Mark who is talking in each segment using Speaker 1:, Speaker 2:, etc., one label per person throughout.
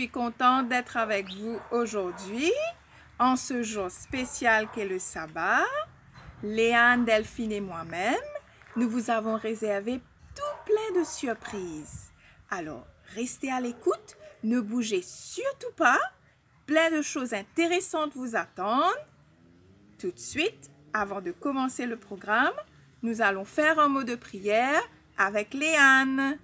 Speaker 1: suis contente d'être avec vous aujourd'hui, en ce jour spécial qu'est le sabbat. Léane, Delphine et moi-même, nous vous avons réservé tout plein de surprises. Alors, restez à l'écoute, ne bougez surtout pas, plein de choses intéressantes vous attendent. Tout de suite, avant de commencer le programme, nous allons faire un mot de prière avec Léane.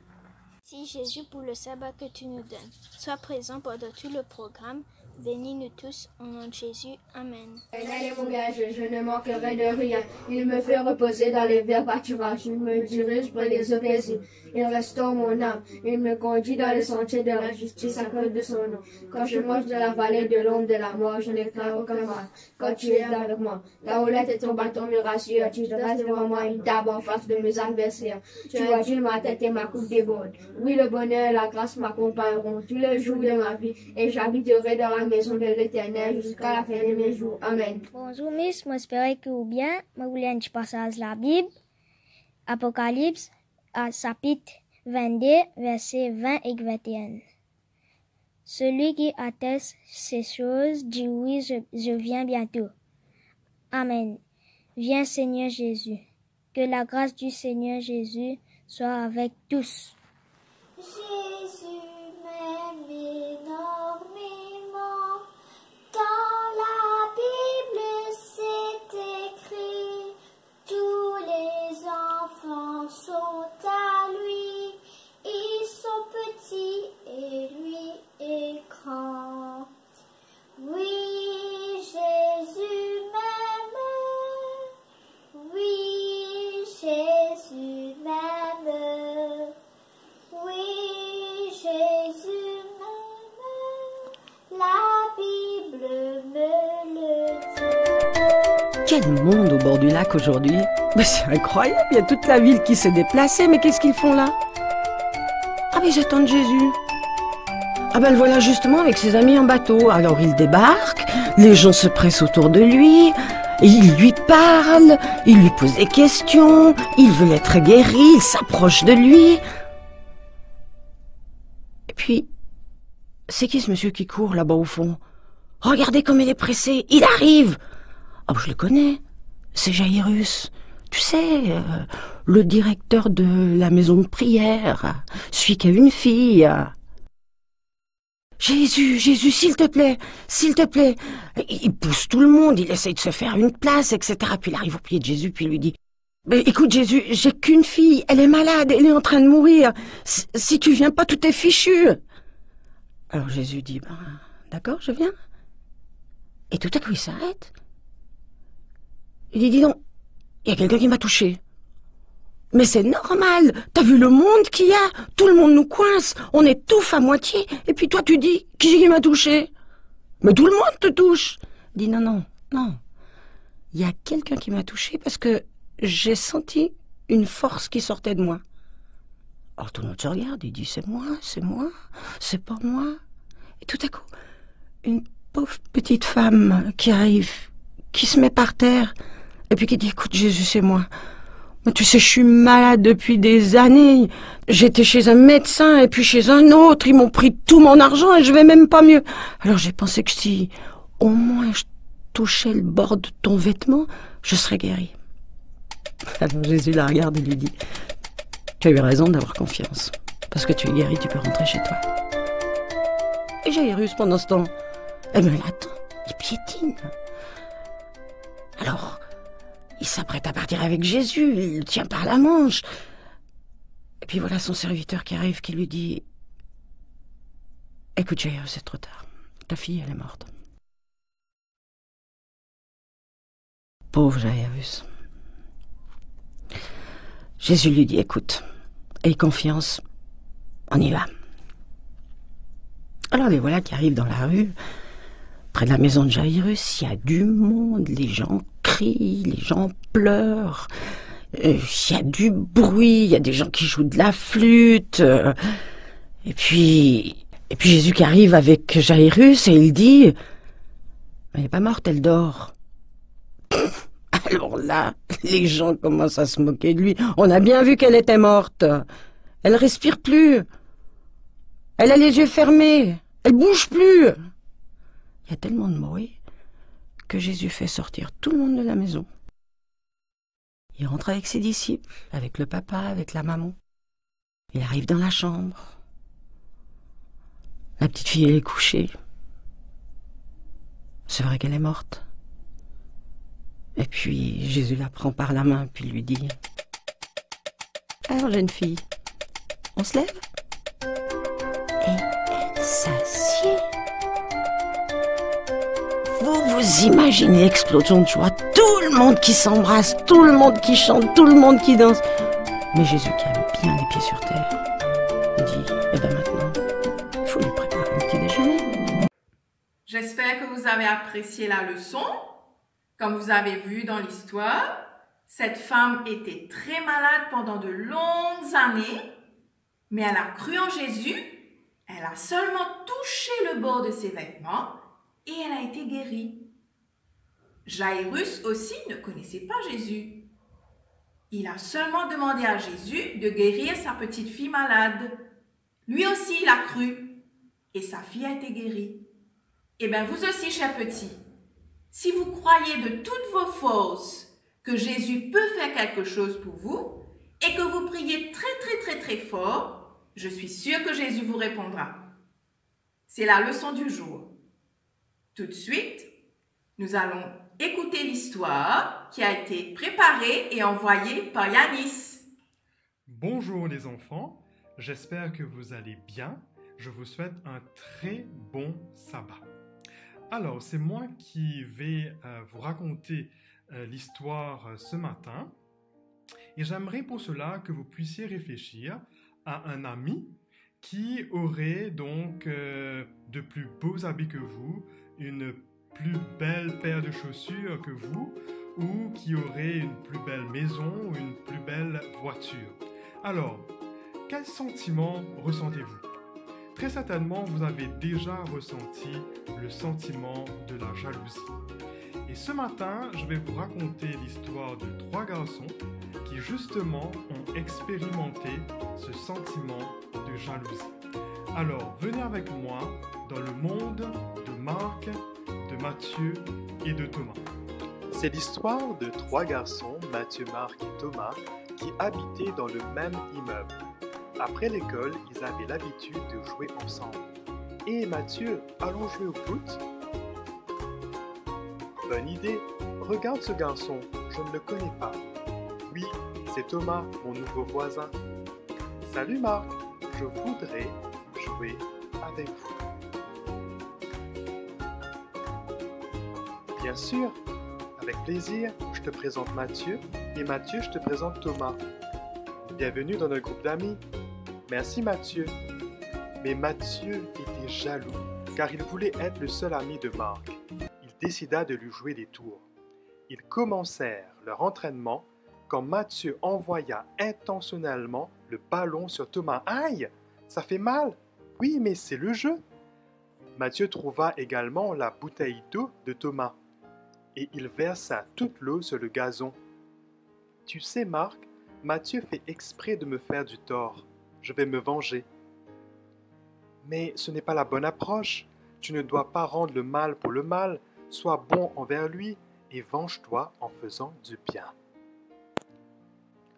Speaker 2: Merci Jésus pour le sabbat que tu nous donnes. Sois présent pendant tout le programme. Bénis-nous tous au nom de Jésus. Amen.
Speaker 3: Éternel est mon berger, je ne manquerai de rien. Il me fait reposer dans les verts pâturages. Il me dirige près des eaux paisibles. Il restaure mon âme. Il me conduit dans les sentiers de la justice à cause de son nom. Quand je marche dans la vallée de l'ombre de la mort, je ne crains aucun mal. Quand tu es avec moi, ta houlette et ton bâton me rassurent. Tu dresses devant moi une table en face de mes adversaires. Tu agiles ma tête et ma coupe déborde. Oui, le bonheur et la grâce m'accompagneront tous les jours de ma vie et j'habiterai dans la maison de l'Éternel jusqu'à la fin de mes jours. Amen.
Speaker 4: Bonjour, Miss. Moi, j'espère que vous bien. Moi, je voulais un petit passage de la Bible. Apocalypse, chapitre 22, versets 20 et 21. Celui qui atteste ces choses dit oui, je viens bientôt. Amen. Viens, Seigneur Jésus. Que la grâce du Seigneur Jésus soit avec tous.
Speaker 5: Jésus m'aime énormément. Dans la Bible c'est écrit, tous les enfants sont à lui. Ils sont petits et lui est grand. Oui, Jésus m'aime. Oui, Jésus m'aime. Oui, Jésus m'aime, la Bible me le dit.
Speaker 6: Quel monde au bord du lac aujourd'hui! Mais c'est incroyable, il y a toute la ville qui s'est déplacée, mais qu'est-ce qu'ils font là? Ah mais ils attendent Jésus! Ah ben le voilà justement avec ses amis en bateau. Alors il débarque, les gens se pressent autour de lui, et il lui parle, il lui pose des questions, il veut être guéri, il s'approche de lui. Puis, c'est qui ce monsieur qui court là-bas au fond? Regardez comme il est pressé, il arrive! Ah, je le connais, c'est Jairus. Tu sais, le directeur de la maison de prière, celui qui a une fille. Jésus, s'il te plaît, s'il te plaît. Il pousse tout le monde, il essaye de se faire une place, etc. Puis il arrive au pied de Jésus, puis il lui dit: écoute Jésus, j'ai qu'une fille, elle est malade, elle est en train de mourir. Si tu viens pas, tout est fichu. Alors Jésus dit: d'accord, je viens. Et tout à coup il s'arrête. Il dit: dis donc, il y a quelqu'un qui m'a touché. Mais c'est normal, t'as vu le monde qu'il y a? Tout le monde nous coince, on étouffe à moitié. Et puis toi tu dis: qui m'a touché? Mais tout le monde te touche. Il dit: non. Il y a quelqu'un qui m'a touché parce que j'ai senti une force qui sortait de moi. Alors tout le monde se regarde, il dit: c'est moi, c'est pas moi. Et tout à coup, une pauvre petite femme qui arrive, qui se met par terre, et puis qui dit: écoute Jésus, c'est moi. Mais tu sais, je suis malade depuis des années. J'étais chez un médecin et puis chez un autre, ils m'ont pris tout mon argent et je vais même pas mieux. Alors j'ai pensé que si au moins je touchais le bord de ton vêtement, je serais guérie. Alors Jésus la regarde et lui dit: tu as eu raison d'avoir confiance. Parce que tu es guéri, tu peux rentrer chez toi. Et Jairus, pendant ce temps, il attend, il piétine. Alors, il s'apprête à partir avec Jésus, il le tient par la manche. Et puis voilà son serviteur qui arrive, qui lui dit: écoute Jairus, c'est trop tard. Ta fille, elle est morte. Pauvre Jairus. Jésus lui dit: écoute, aie confiance, on y va. Alors les voilà qui arrivent dans la rue, près de la maison de Jairus. Il y a du monde, les gens crient, les gens pleurent, il y a du bruit, il y a des gens qui jouent de la flûte. Et puis Jésus qui arrive avec Jairus et il dit: elle n'est pas morte, elle dort. Alors là, les gens commencent à se moquer de lui. On a bien vu qu'elle était morte. Elle respire plus. Elle a les yeux fermés. Elle bouge plus. Il y a tellement de bruit que Jésus fait sortir tout le monde de la maison. Il rentre avec ses disciples, avec le papa, avec la maman. Il arrive dans la chambre. La petite fille, elle est couchée. C'est vrai qu'elle est morte. Et puis Jésus la prend par la main puis lui dit: alors jeune fille, on se lève? Et elle s'assied. Vous imaginez l'explosion de joie, tout le monde qui s'embrasse, tout le monde qui chante, tout le monde qui danse. Mais Jésus qui a bien les pieds sur terre, dit: eh bien maintenant, il faut lui préparer un petit déjeuner.
Speaker 1: J'espère que vous avez apprécié la leçon. Comme vous avez vu dans l'histoire, cette femme était très malade pendant de longues années, mais elle a cru en Jésus, elle a seulement touché le bord de ses vêtements et elle a été guérie. Jairus aussi ne connaissait pas Jésus. Il a seulement demandé à Jésus de guérir sa petite fille malade. Lui aussi, il a cru et sa fille a été guérie. Eh bien, vous aussi, chers petits, si vous croyez de toutes vos forces que Jésus peut faire quelque chose pour vous et que vous priez très fort, je suis sûre que Jésus vous répondra. C'est la leçon du jour. Tout de suite, nous allons écouter l'histoire qui a été préparée et envoyée par Yanis.
Speaker 7: Bonjour les enfants, j'espère que vous allez bien. Je vous souhaite un très bon sabbat. Alors, c'est moi qui vais vous raconter l'histoire ce matin. Et j'aimerais pour cela que vous puissiez réfléchir à un ami qui aurait donc de plus beaux habits que vous, une plus belle paire de chaussures que vous, ou qui aurait une plus belle maison ou une plus belle voiture. Alors, quel sentiment ressentez-vous ? Très certainement, vous avez déjà ressenti le sentiment de la jalousie. Et ce matin, je vais vous raconter l'histoire de 3 garçons qui justement ont expérimenté ce sentiment de jalousie. Alors, venez avec moi dans le monde de Marc, de Matthieu et de Thomas.
Speaker 8: C'est l'histoire de 3 garçons, Matthieu, Marc et Thomas, qui habitaient dans le même immeuble. Après l'école, ils avaient l'habitude de jouer ensemble. « Hé Mathieu, allons jouer au foot ?» « Bonne idée, regarde ce garçon, je ne le connais pas. »« Oui, c'est Thomas, mon nouveau voisin. »« Salut Marc, je voudrais jouer avec vous. » « Bien sûr, avec plaisir, je te présente Mathieu et Mathieu, je te présente Thomas. Bienvenue dans notre groupe d'amis. » Merci Mathieu. Mais Mathieu était jaloux, car il voulait être le seul ami de Marc. Il décida de lui jouer des tours. Ils commencèrent leur entraînement quand Mathieu envoya intentionnellement le ballon sur Thomas. « Aïe, ça fait mal !»« Oui, mais c'est le jeu !» Mathieu trouva également la bouteille d'eau de Thomas et il versa toute l'eau sur le gazon. « Tu sais, Marc, Mathieu fait exprès de me faire du tort. Je vais me venger. » « Mais ce n'est pas la bonne approche. Tu ne dois pas rendre le mal pour le mal. Sois bon envers lui et venge-toi en faisant du bien. »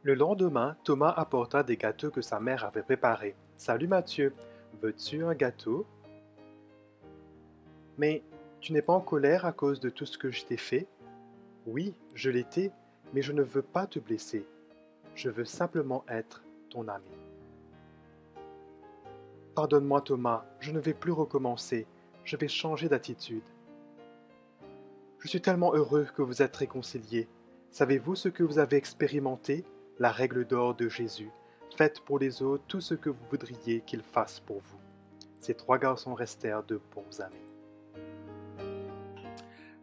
Speaker 8: Le lendemain, Thomas apporta des gâteaux que sa mère avait préparés. « Salut Mathieu, veux-tu un gâteau? »« Mais tu n'es pas en colère à cause de tout ce que je t'ai fait? »« Oui, je l'étais, mais je ne veux pas te blesser. Je veux simplement être ton ami. » « Pardonne-moi Thomas, je ne vais plus recommencer, je vais changer d'attitude. »« Je suis tellement heureux que vous êtes réconciliés. Savez-vous ce que vous avez expérimenté? La règle d'or de Jésus. Faites pour les autres tout ce que vous voudriez qu'ils fassent pour vous. » Ces 3 garçons restèrent de bons amis.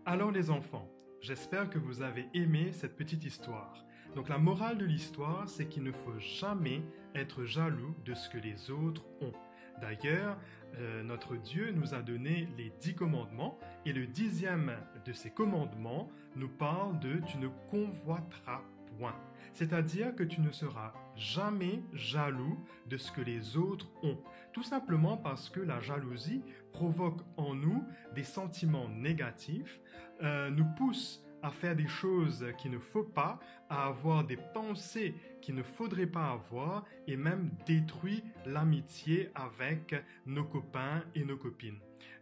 Speaker 7: Alors les enfants, j'espère que vous avez aimé cette petite histoire. Donc la morale de l'histoire, c'est qu'il ne faut jamais être jaloux de ce que les autres ont. D'ailleurs, notre Dieu nous a donné les 10 commandements et le 10e de ces commandements nous parle de « tu ne convoiteras point. C'est-à-dire que tu ne seras jamais jaloux de ce que les autres ont. Tout simplement parce que la jalousie provoque en nous des sentiments négatifs, nous pousse à faire des choses qu'il ne faut pas, à avoir des pensées qu'il ne faudrait pas avoir et même détruit l'amitié avec nos copains et nos copines.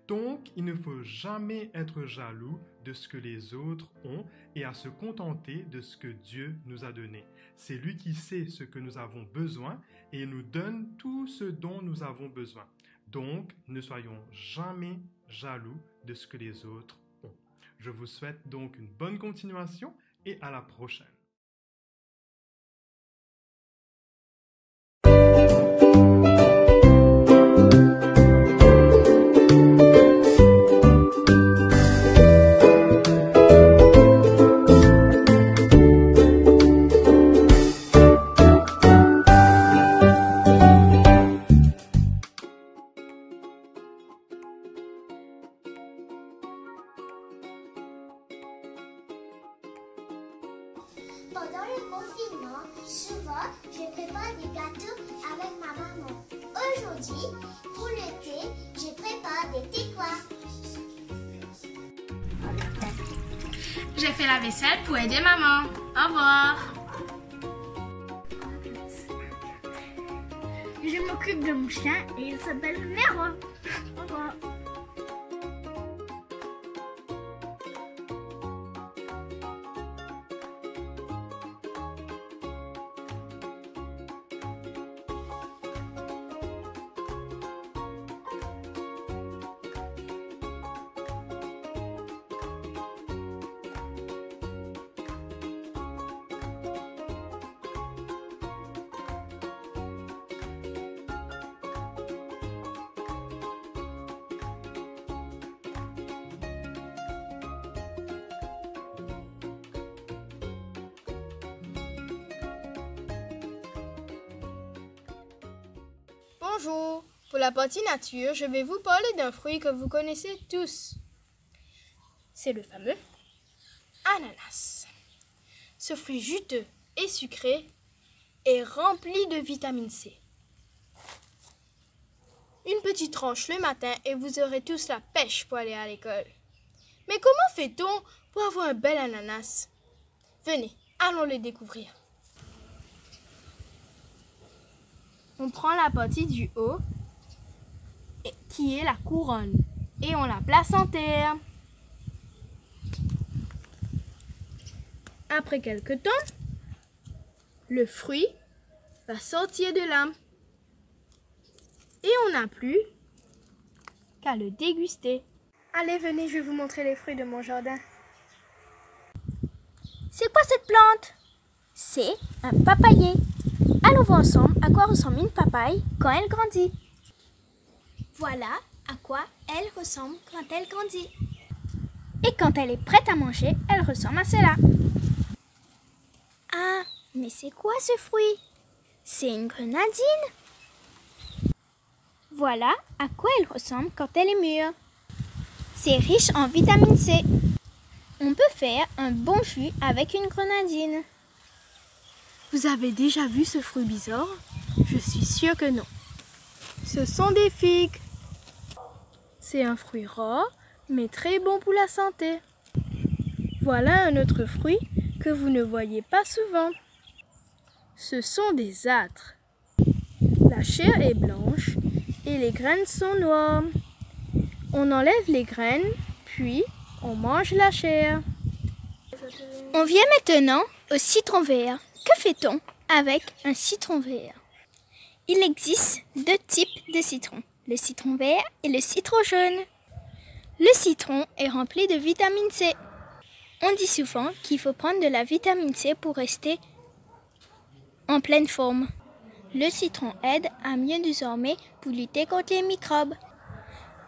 Speaker 7: Donc, il ne faut jamais être jaloux de ce que les autres ont et à se contenter de ce que Dieu nous a donné. C'est lui qui sait ce que nous avons besoin et nous donne tout ce dont nous avons besoin. Donc, ne soyons jamais jaloux de ce que les autres ont. Je vous souhaite donc une bonne continuation et à la prochaine.
Speaker 5: Pendant le confinement, souvent, je prépare des gâteaux avec ma maman. Aujourd'hui, pour le thé, je prépare des thé-quoi.
Speaker 2: J'ai fait la vaisselle pour aider maman. Au revoir.
Speaker 4: Je m'occupe de mon chien et il s'appelle Nero. Au revoir.
Speaker 9: Bonjour, pour la partie nature, je vais vous parler d'un fruit que vous connaissez tous. C'est le fameux ananas. Ce fruit juteux et sucré est rempli de vitamine C. Une petite tranche le matin et vous aurez tous la pêche pour aller à l'école. Mais comment fait-on pour avoir un bel ananas? Venez, allons le découvrir. On prend la partie du haut, qui est la couronne, et on la place en terre. Après quelque temps, le fruit va sortir de là. Et on n'a plus qu'à le déguster. Allez, venez, je vais vous montrer les fruits de mon jardin.
Speaker 4: C'est quoi cette plante? C'est un papayer. Allons voir ensemble à quoi ressemble une papaye quand elle grandit. Voilà à quoi elle ressemble quand elle grandit. Et quand elle est prête à manger, elle ressemble à cela. Ah, mais c'est quoi ce fruit? C'est une grenadine. Voilà à quoi elle ressemble quand elle est mûre. C'est riche en vitamine C. On peut faire un bon jus avec une grenadine.
Speaker 9: Vous avez déjà vu ce fruit bizarre? Je suis sûre que non. Ce sont des figues. C'est un fruit rare, mais très bon pour la santé. Voilà un autre fruit que vous ne voyez pas souvent. Ce sont des âtres. La chair est blanche et les graines sont noires. On enlève les graines, puis on mange la chair.
Speaker 4: On vient maintenant au citron vert. Que fait-on avec un citron vert? Il existe deux types de citrons, le citron vert et le citron jaune. Le citron est rempli de vitamine C. On dit souvent qu'il faut prendre de la vitamine C pour rester en pleine forme. Le citron aide à mieux nous dormir pour lutter contre les microbes.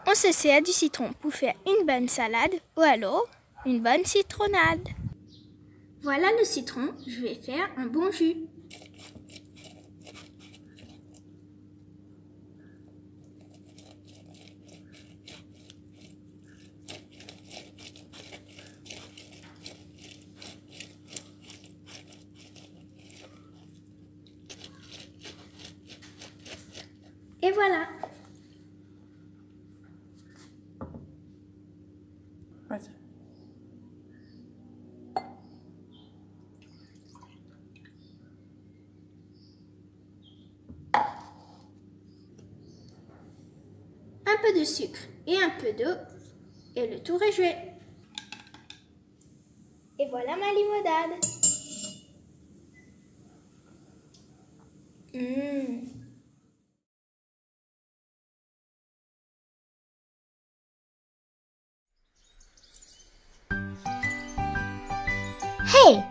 Speaker 4: On se sert du citron pour faire une bonne salade ou alors une bonne citronnade. Voilà le citron, je vais faire un bon jus.
Speaker 2: Et voilà.
Speaker 1: Vas-y.
Speaker 2: Un peu de sucre et un peu d'eau et le tour est joué. Et voilà ma limonade.
Speaker 5: Hey,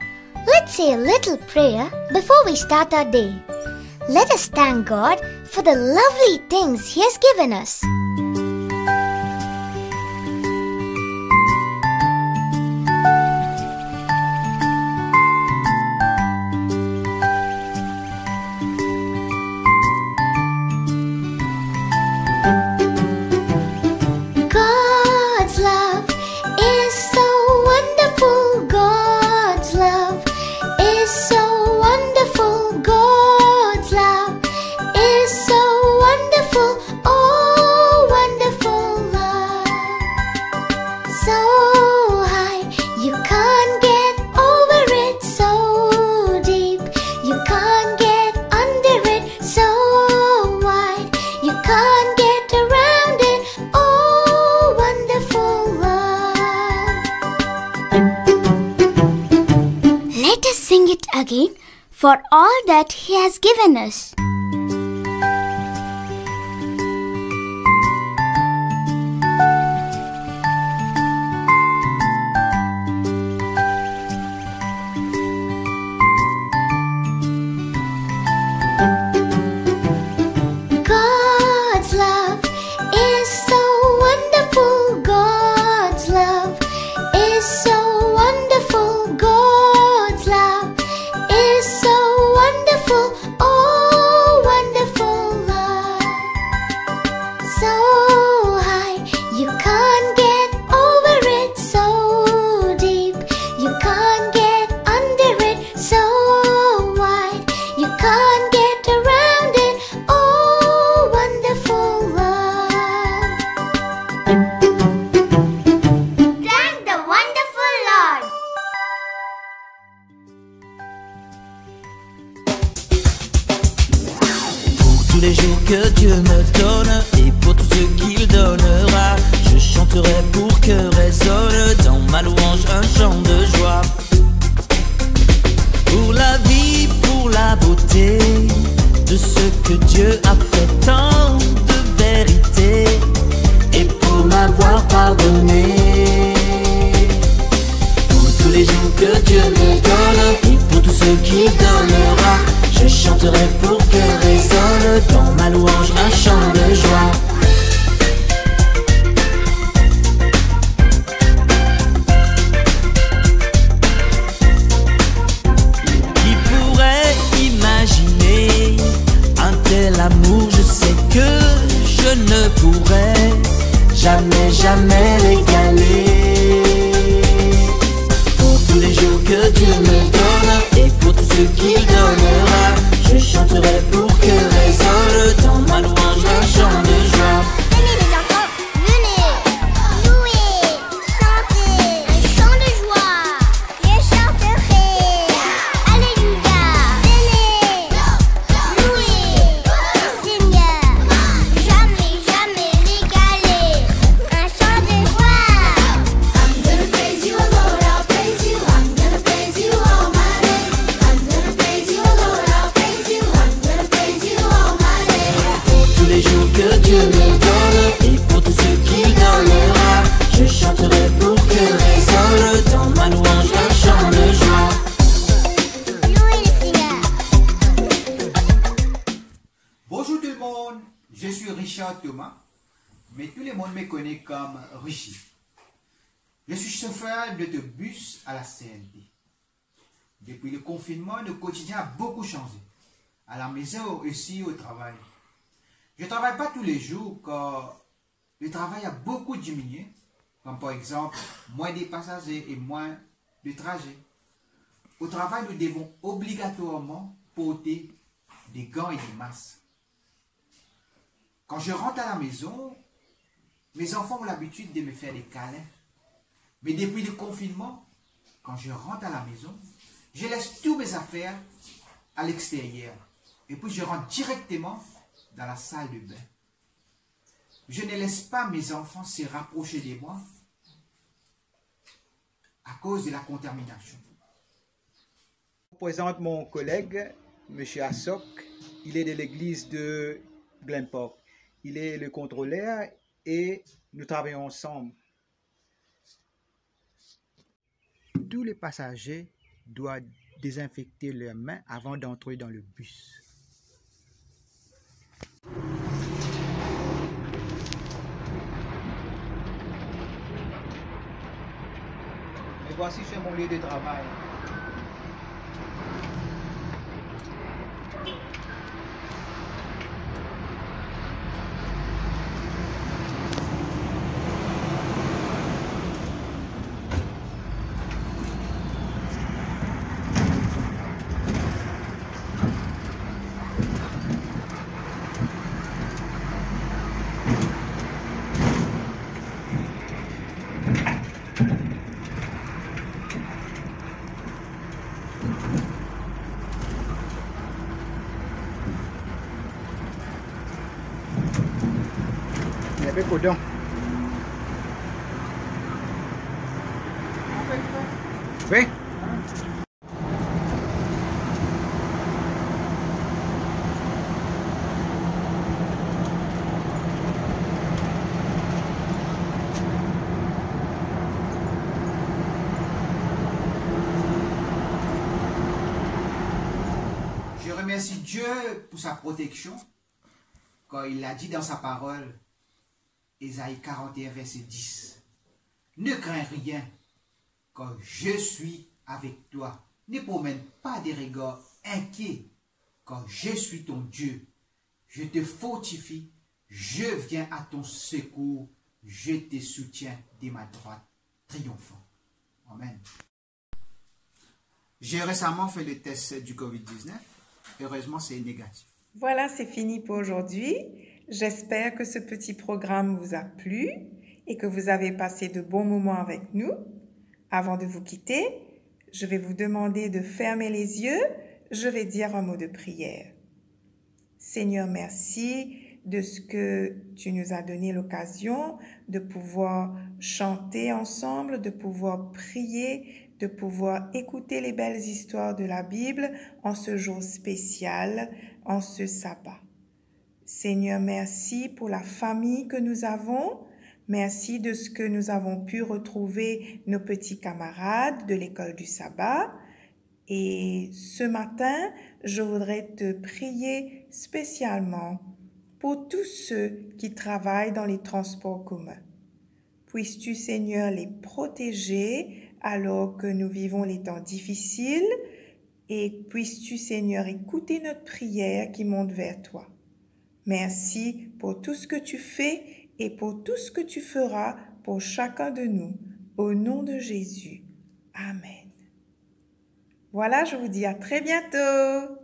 Speaker 5: let's say a little prayer before we start our day. Let us thank God for the lovely things He has given us. God's love is so wonderful. God's love is so wonderful. God's love is so wonderful. Oh, wonderful love. So high, you can't get over it. So deep, you can't get under it. So wide, you can't get around it. Oh, wonderful love. Let us sing it again for all that He has given us. God's love is so wonderful. God's love is so wonderful. God's love is so wonderful. Oh, wonderful love. So high, you can't get over it. So deep, you can't get under it. So wide, you can't get around it. Oh, wonderful love. Thank the wonderful Lord.
Speaker 10: Pour tous les jours que Dieu me donne et pour tout ce qu'il donnera, je chanterai pour que résonne dans ma louange un chant de joie. Pour la vie, pour la beauté de ce que Dieu a fait, tant de vérité, et pour m'avoir pardonné. Pour tous les jours que Dieu me donne et pour tout ce qu'il donnera, je chanterai pour que résonne dans ma louange un chant de joie. Qui pourrait imaginer un tel amour? Je sais que je ne pourrais jamais l'égaler. Pour tous les jours que Dieu me donne et pour tout ce qu'il donnera, je chanterai pour que résonne dans ma louange un chant de joie.
Speaker 5: Venez les enfants, venez louer, chanter un chant de joie. Je chanterai, alléluia. Venez louer le Seigneur, jamais l'égaler. Un chant de joie. I'm gonna praise you, Lord, I'll praise you. I'm gonna praise you all my days. I'm gonna praise you, Lord, I'll praise you. I'm gonna praise you all my days.
Speaker 10: Pour tous les jours que Dieu me donne et pour tout ce qu'il donnera, je chanterai pour que résonne dans ma louange un chant de joie.
Speaker 5: Louez le Seigneur.
Speaker 11: Bonjour tout le monde, je suis Richard Thomas, mais tout le monde me connaît comme Richie. Je suis chauffeur d'autobus à la CNT. Depuis le confinement, le quotidien a beaucoup changé, à la maison aussi au travail. Je ne travaille pas tous les jours car le travail a beaucoup diminué, comme par exemple moins de passagers et moins de trajets. Au travail, nous devons obligatoirement porter des gants et des masques. Quand je rentre à la maison, mes enfants ont l'habitude de me faire des câlins. Mais depuis le confinement, quand je rentre à la maison, je laisse tous mes affaires à l'extérieur. Et puis je rentre directement dans la salle de bain. Je ne laisse pas mes enfants se rapprocher de moi à cause de la contamination.
Speaker 12: Je vous présente mon collègue, M. Assok. Il est de l'église de Glenpark. Il est le contrôleur et nous travaillons ensemble. Tous les passagers doivent désinfecter leurs mains avant d'entrer dans le bus. Et voici sur mon lieu de travail. Il y avait Codon. Oui.
Speaker 11: Je remercie Dieu pour sa protection quand il a dit dans sa parole, Ésaïe 41, verset 10. Ne crains rien, quand je suis avec toi. Ne promène pas des regards inquiets, quand je suis ton Dieu. Je te fortifie, je viens à ton secours, je te soutiens de ma droite triomphant. Amen. J'ai récemment fait le test du COVID-19. Heureusement, c'est négatif.
Speaker 1: Voilà, c'est fini pour aujourd'hui. J'espère que ce petit programme vous a plu et que vous avez passé de bons moments avec nous. Avant de vous quitter, je vais vous demander de fermer les yeux. Je vais dire un mot de prière. Seigneur, merci de ce que tu nous as donné l'occasion de pouvoir chanter ensemble, de pouvoir prier, de pouvoir écouter les belles histoires de la Bible en ce jour spécial, en ce sabbat. Seigneur, merci pour la famille que nous avons. Merci de ce que nous avons pu retrouver nos petits camarades de l'école du sabbat. Et ce matin, je voudrais te prier spécialement pour tous ceux qui travaillent dans les transports communs. Puisses-tu, Seigneur, les protéger alors que nous vivons les temps difficiles et puisses-tu, Seigneur, écouter notre prière qui monte vers toi. Merci pour tout ce que tu fais et pour tout ce que tu feras pour chacun de nous. Au nom de Jésus. Amen. Voilà, je vous dis à très bientôt.